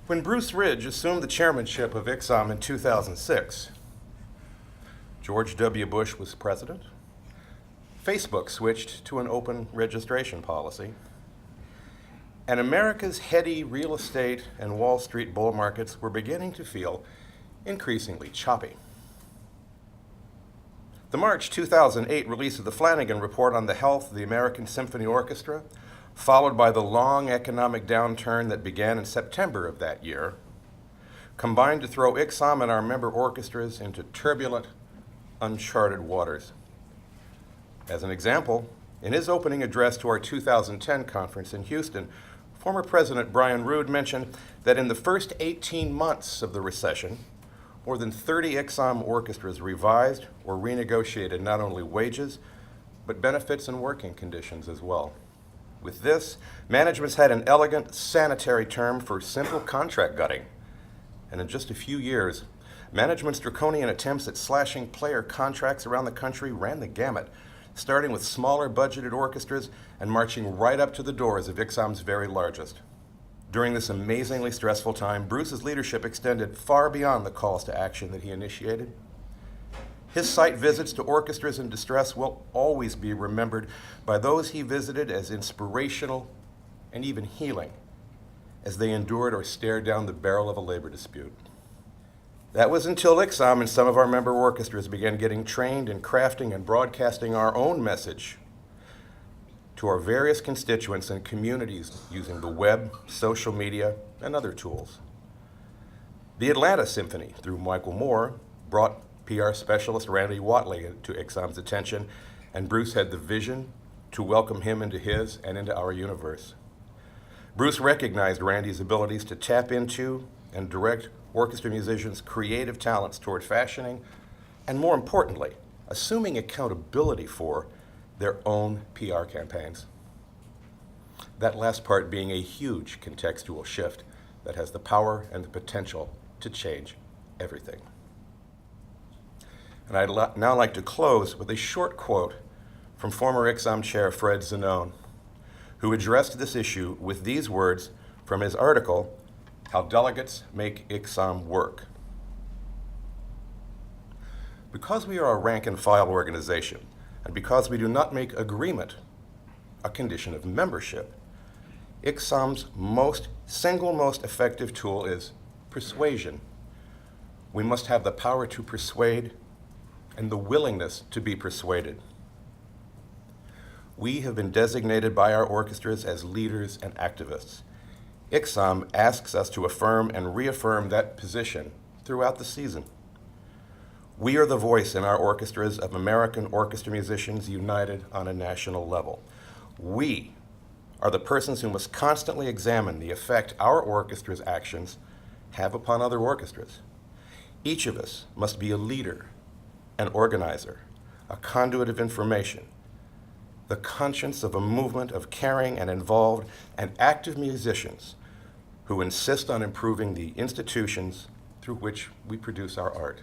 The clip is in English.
When Bruce Ridge assumed the chairmanship of ICSOM in 2006, George W. Bush was president. Facebook switched to an open registration policy. And America's heady real estate and Wall Street bull markets were beginning to feel increasingly choppy. The March 2008 release of the Flanagan Report on the health of the American Symphony Orchestra, followed by the long economic downturn that began in September of that year, combined to throw ICSOM and our member orchestras into turbulent, uncharted waters. As an example, in his opening address to our 2010 conference in Houston, former President Brian Rood mentioned that in the first 18 months of the recession, more than 30 ICSOM orchestras revised or renegotiated not only wages, but benefits and working conditions as well. With this, management's had an elegant, sanitary term for simple contract gutting. And in just a few years, management's draconian attempts at slashing player contracts around the country ran the gamut, starting with smaller budgeted orchestras and marching right up to the doors of ICSOM's very largest. During this amazingly stressful time, Bruce's leadership extended far beyond the calls to action that he initiated. His site visits to orchestras in distress will always be remembered by those he visited as inspirational and even healing as they endured or stared down the barrel of a labor dispute. That was until ICSOM and some of our member orchestras began getting trained in crafting and broadcasting our own message to our various constituents and communities using the web, social media, and other tools. The Atlanta Symphony, through Michael Moore, brought PR specialist Randy Watley to ICSOM's attention, and Bruce had the vision to welcome him into his and into our universe. Bruce recognized Randy's abilities to tap into and direct orchestra musicians' creative talents toward fashioning, and more importantly, assuming accountability for their own PR campaigns. That last part being a huge contextual shift that has the power and the potential to change everything. And I'd now like to close with a short quote from former ICSOM chair Fred Zanone, who addressed this issue with these words from his article, How Delegates Make ICSOM Work. Because we are a rank and file organization, and because we do not make agreement a condition of membership, ICSOM's single most effective tool is persuasion. We must have the power to persuade and the willingness to be persuaded. We have been designated by our orchestras as leaders and activists. ICSOM asks us to affirm and reaffirm that position throughout the season. We are the voice in our orchestras of American orchestra musicians united on a national level. We are the persons who must constantly examine the effect our orchestra's actions have upon other orchestras. Each of us must be a leader, an organizer, a conduit of information, the conscience of a movement of caring and involved and active musicians who insist on improving the institutions through which we produce our art.